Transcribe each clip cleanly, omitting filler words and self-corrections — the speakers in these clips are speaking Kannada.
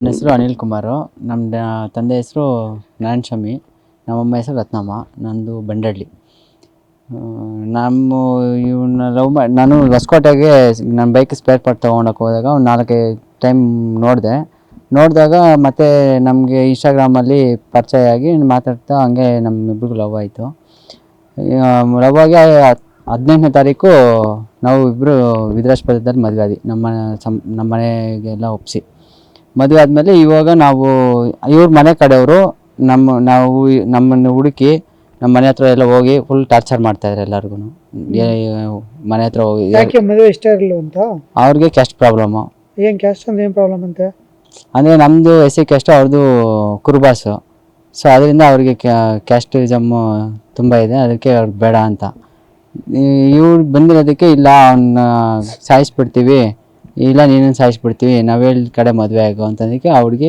ನನ್ನ ಹೆಸರು ಅನಿಲ್ ಕುಮಾರು. ನಮ್ಮ ತಂದೆ ಹೆಸರು ನಾರಾಯಣಸ್ವಾಮಿ, ನಮ್ಮಮ್ಮ ಹೆಸರು ರತ್ನಮ್ಮ, ನಂದು ಬಂಡಳ್ಳಿ. ಇವನ್ನ ನಾನು ಹೊಸಕೋಟೆಗೆ ನನ್ನ ಬೈಕ್ ಸ್ಪೇರ್ ಪಾರ್ಟ್ ತೊಗೊಳಕ್ಕೆ ಹೋದಾಗ ಒಂದು 4-5 ಟೈಮ್ ನೋಡಿದಾಗ ಮತ್ತು ನಮಗೆ ಇನ್ಸ್ಟಾಗ್ರಾಮಲ್ಲಿ ಪರಿಚಯ ಆಗಿ ಮಾತಾಡ್ತಾ ಹಂಗೆ ನಮ್ಮಿಬ್ಬರಿಗೂ ಲವ್ ಆಯಿತು. ಲವ್ ಆಗಿ 18ನೇ ತಾರೀಕು ನಾವು ಇಬ್ಬರು ವಿದ್ರಾಸ್ಪತ್ರೆಯಲ್ಲಿ ಮದುವೆ ಆದ್ವಿ. ನಮ್ಮ ಮನೆಗೆಲ್ಲ ಒಪ್ಪಿಸಿ ಮದುವೆ ಆದಮೇಲೆ ಇವಾಗ ನಾವು ಇವ್ರ ಮನೆ ಕಡೆಯವರು ನಮ್ಮನ್ನು ಹುಡುಕಿ ನಮ್ಮ ಮನೆ ಹತ್ರ ಎಲ್ಲ ಹೋಗಿ ಫುಲ್ ಟಾರ್ಚರ್ ಮಾಡ್ತಾಯಿದ್ರು. ಎಲ್ಲರಿಗೂ ಮನೆ ಹತ್ರ ಹೋಗಿ ಮದುವೆ ಇಷ್ಟ ಇರಲಿಲ್ಲ ಅಂತ ಅವ್ರಿಗೆ ಕ್ಯಾಸ್ಟ್ ಪ್ರಾಬ್ಲಮ್ಮು. ಏನು ಕ್ಯಾಸ್ಟ್ ಅಂದ್ರೆ ಏನು ಪ್ರಾಬ್ಲಮ್ ಅಂತ ಅಂದರೆ ನಮ್ಮದು SC ಕ್ಯಾಸ್ಟು, ಅವ್ರದ್ದು ಕುರುಬಾಸು. ಸೊ ಅದರಿಂದ ಅವ್ರಿಗೆ ಕ್ಯಾಸ್ಟಿಸಮ್ಮು ತುಂಬ ಇದೆ, ಅದಕ್ಕೆ ಅವ್ರಿಗೆ ಬೇಡ ಅಂತ. ಇವ್ರು ಬಂದಿರೋದಕ್ಕೆ ಇಲ್ಲ ಅವನ್ನ ಸಾಯಿಸ್ಬಿಡ್ತೀವಿ, ಇಲ್ಲ ನೀನನ್ನು ಸಾಯಿಸ್ಬಿಡ್ತೀವಿ, ನಾವು ಹೇಳಿ ಕಡೆ ಮದುವೆ ಆಗೋ ಅಂತಂದಕ್ಕೆ ಅವ್ರಿಗೆ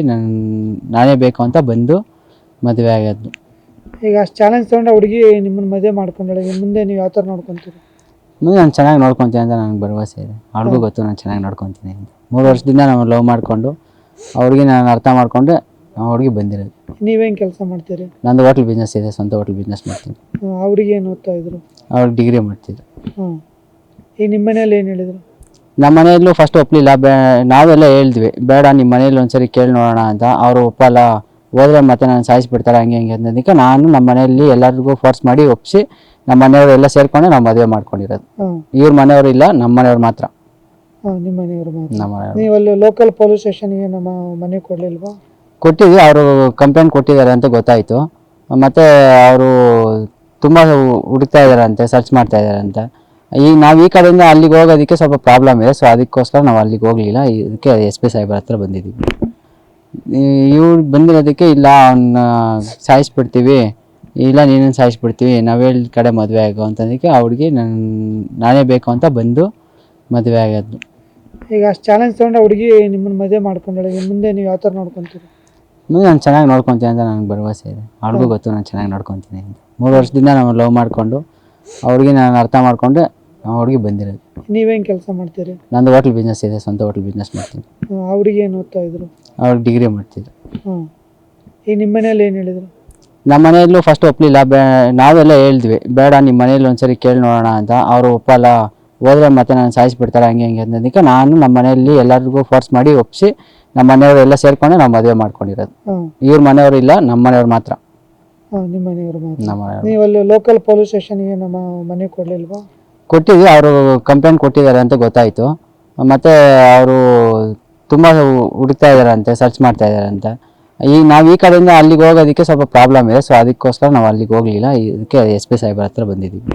ನಾನೇ ಬೇಕು ಅಂತ ಬಂದು ಮದುವೆ ಆಗೋದು. ಈಗ ಅಷ್ಟು ಚಾಲೆಂಜ್ ತೊಗೊಂಡು ಹುಡುಗಿ ನಿಮ್ಮನ್ನು ಮದುವೆ ಮಾಡ್ಕೊಂಡಾಳೆ, ಮುಂದೆ ನೀವು ಯಾವ ಥರ ನೋಡ್ಕೊತೀರಿ? ಮುಂದೆ ನಾನು ಚೆನ್ನಾಗಿ ನೋಡ್ಕೊತೀನಿ ಅಂತ ನನಗೆ ಭರವಸೆ ಇದೆ. ಅವ್ರಿಗೂ ಗೊತ್ತು ನಾನು ಚೆನ್ನಾಗಿ ನೋಡ್ಕೊತೀನಿ ಅಂತ. 3 ವರ್ಷದಿಂದ ನಾವು ಲವ್ ಮಾಡಿಕೊಂಡು ಅವ್ರಿಗೆ ನಾನು ಅರ್ಥ ಮಾಡಿಕೊಂಡು ಅವ್ರಿಗೆ ಬಂದಿರೋದು. ನೀವೇನು ಕೆಲಸ ಮಾಡ್ತೀರಿ? ನಂದು ಹೋಟ್ಲ್ ಬಿಸ್ನೆಸ್ ಇದೆ, ಸ್ವಂತ ಹೋಟ್ಲ್ ಬಿಸ್ನೆಸ್ ಮಾಡ್ತೀನಿ. ಅವ್ರಿಗೆ ಏನು ಓದ್ತಾ ಇದ್ರು? ಅವ್ರಿಗೆ ಡಿಗ್ರಿ ಮಾಡ್ತಿದ್ರು. ಈಗ ನಿಮ್ಮ ಮನೇಲಿ ಏನು ಹೇಳಿದ್ರು? ನಮ್ಮ ಮನೆಯಲ್ಲೂ ಫಸ್ಟ್ ಒಪ್ಪಲಿಲ್ಲ. ನಾವೆಲ್ಲ ಹೇಳಿದ್ವಿ ಬೇಡ, ನಿಮ್ಮ ಮನೇಲಿ ಒಂದ್ಸರಿ ಕೇಳಿ ನೋಡೋಣ ಅಂತ. ಅವರು ಒಪ್ಪಲ್ಲ, ಹೋದ್ರೆ ಮತ್ತೆ ನಾನು ಸಾಯಿಸ್ಬಿಡ್ತಾರೆ ಹಂಗೆ ಅನ್ನೋದಕ್ಕೆ ನಾನು ನಮ್ಮ ಮನೆಯಲ್ಲಿ ಎಲ್ಲರಿಗೂ ಫೋರ್ಸ್ ಮಾಡಿ ಒಪ್ಪಿಸಿ ನಮ್ಮ ಮನೆಯವರು ಎಲ್ಲ ಸೇರ್ಕೊಂಡು ನಾವು ಮದುವೆ ಮಾಡ್ಕೊಂಡಿರೋದು. ಇವ್ರ ಮನೆಯವರು ಇಲ್ಲ, ನಮ್ಮ ಮನೆಯವ್ರು ಮಾತ್ರ. ನಿಮ್ಮ ಮನೆಯವರು ಮಾತ್ರ. ನಮ್ಮ ಮನೆಯವರು. ನೀವು ಅಲ್ಲಿ ಲೋಕಲ್ ಪೊಲೀಸ್ ಸ್ಟೇಷನ್ಗೆ ನಮ್ಮ ಮನೆ ಕೊಡಲಿಲ್ವಾ? ಕೊಟ್ಟಿದ್ವಿ, ಅವರು ಕಂಪ್ಲೇಂಟ್ ಕೊಟ್ಟಿದ್ದಾರೆ ಅಂತ ಗೊತ್ತಾಯಿತು. ಮತ್ತು ಅವರು ತುಂಬ ಹುಡುಕ್ತಾ ಇದ್ದಾರಂತೆ, ಸರ್ಚ್ ಮಾಡ್ತಾ ಇದ್ದಾರಂತೆ. ಈಗ ನಾವು ಈ ಕಡೆಯಿಂದ ಅಲ್ಲಿಗೆ ಹೋಗೋದಕ್ಕೆ ಸ್ವಲ್ಪ ಪ್ರಾಬ್ಲಮ್ ಇದೆ. ಸೊ ಅದಕ್ಕೋಸ್ಕರ ನಾವು ಅಲ್ಲಿಗೆ ಹೋಗಲಿಲ್ಲ. ಇದಕ್ಕೆ SP ಸಾಹೇಬ್ರ ಹತ್ರ ಬಂದಿದ್ದೀವಿ. ಇವ್ರು ಬಂದಿರೋದಕ್ಕೆ ಇಲ್ಲ ಅವನ್ನ ಸಾಯಿಸ್ಬಿಡ್ತೀವಿ, ಇಲ್ಲ ನೀನನ್ನು ಸಾಯಿಸ್ಬಿಡ್ತೀವಿ, ನಾವು ಹೇಳಿ ಕಡೆ ಮದುವೆ ಆಗೋ ಅಂತಂದಕ್ಕೆ ಅವ್ರಿಗೆ ನಾನೇ ಬೇಕು ಅಂತ ಬಂದು ಮದುವೆ ಆಗೋದು. ಈಗ ಅಷ್ಟು ಚಾಲೆಂಜ್ ತೊಗೊಂಡು ಹುಡುಗಿ ನಿಮ್ಮನ್ನು ಮದುವೆ ಮಾಡ್ಕೊಂಡಾಳೆ, ಮುಂದೆ ನೀವು ಯಾವ ಥರ ನೋಡ್ಕೊತೀರಿ? ಮುಂದೆ ನಾನು ಚೆನ್ನಾಗಿ ನೋಡ್ಕೊತೀನಿ ಅಂತ ನನಗೆ ಭರವಸೆ ಇದೆ. ಅವ್ರಿಗೂ ಗೊತ್ತು ನಾನು ಚೆನ್ನಾಗಿ ನೋಡ್ಕೊತೀನಿ ಅಂತ. 3 ವರ್ಷದಿಂದ ನಾವು ಲವ್ ಮಾಡಿಕೊಂಡು ಅವ್ರಿಗೆ ನಾನು ಅರ್ಥ ಮಾಡಿಕೊಂಡು ಅವ್ರಿಗೆ ಬಂದಿರೋದು. ನೀವೇನು ಕೆಲಸ ಮಾಡ್ತೀರಿ? ನಂದು ಹೋಟ್ಲ್ ಬಿಸ್ನೆಸ್ ಇದೆ, ಸ್ವಂತ ಹೋಟ್ಲ್ ಬಿಸ್ನೆಸ್ ಮಾಡ್ತೀನಿ. ಅವ್ರಿಗೆ ಏನು ಓದ್ತಾ ಇದ್ರು? ಅವ್ರಿಗೆ ಡಿಗ್ರಿ ಮಾಡ್ತಿದ್ರು. ಈಗ ನಿಮ್ಮ ಮನೇಲಿ ಏನು ಹೇಳಿದ್ರು? ನಮ್ಮ ಮನೆಯಲ್ಲೂ ಫಸ್ಟ್ ಒಪ್ಪಲಿಲ್ಲ. ನಾವೆಲ್ಲ ಹೇಳಿದ್ವಿ ಬೇಡ, ನಿಮ್ಮ ಮನೇಲಿ ಒಂದ್ಸರಿ ಕೇಳಿ ನೋಡೋಣ ಅಂತ. ಅವರು ಒಪ್ಪಲ್ಲ, ಹೋದ್ರೆ ಮತ್ತೆ ನಾನು ಸಾಯಿಸ್ಬಿಡ್ತಾರೆ ಹಂಗೆ ಅನ್ನೋದಕ್ಕೆ ನಾನು ನಮ್ಮ ಮನೆಯಲ್ಲಿ ಎಲ್ಲರಿಗೂ ಫೋರ್ಸ್ ಮಾಡಿ ಒಪ್ಪಿಸಿ ನಮ್ಮ ಮನೆಯವರು ಎಲ್ಲ ಸೇರ್ಕೊಂಡು ನಾವು ಮದುವೆ ಮಾಡ್ಕೊಂಡಿರೋದು. ಇವ್ರ ಮನೆಯವರು ಇಲ್ಲ, ನಮ್ಮ ಮನೆಯವ್ರು ಮಾತ್ರ. ನಿಮ್ಮ ಮನೆಯವರು ಮಾತ್ರ. ನಮ್ಮ ಮನೆಯವರು. ನೀವು ಅಲ್ಲಿ ಲೋಕಲ್ ಪೊಲೀಸ್ ಸ್ಟೇಷನ್ಗೆ ನಮ್ಮ ಮನೆ ಕೊಡಲಿಲ್ವಾ? ಕೊಟ್ಟಿದ್ವಿ, ಅವರು ಕಂಪ್ಲೇಂಟ್ ಕೊಟ್ಟಿದ್ದಾರೆ ಅಂತ ಗೊತ್ತಾಯಿತು. ಮತ್ತು ಅವರು ತುಂಬ ಹುಡುಕ್ತಾ ಇದ್ದಾರಂತೆ, ಸರ್ಚ್ ಮಾಡ್ತಾ ಇದ್ದಾರಂತೆ. ಈಗ ನಾವು ಈ ಕಡೆಯಿಂದ ಅಲ್ಲಿಗೆ ಹೋಗೋದಕ್ಕೆ ಸ್ವಲ್ಪ ಪ್ರಾಬ್ಲಮ್ ಇದೆ. ಸೊ ಅದಕ್ಕೋಸ್ಕರ ನಾವು ಅಲ್ಲಿಗೆ ಹೋಗಲಿಲ್ಲ. ಇದಕ್ಕೆ SP ಸಾಹೇಬ್ರ ಹತ್ರ ಬಂದಿದ್ದೀವಿ.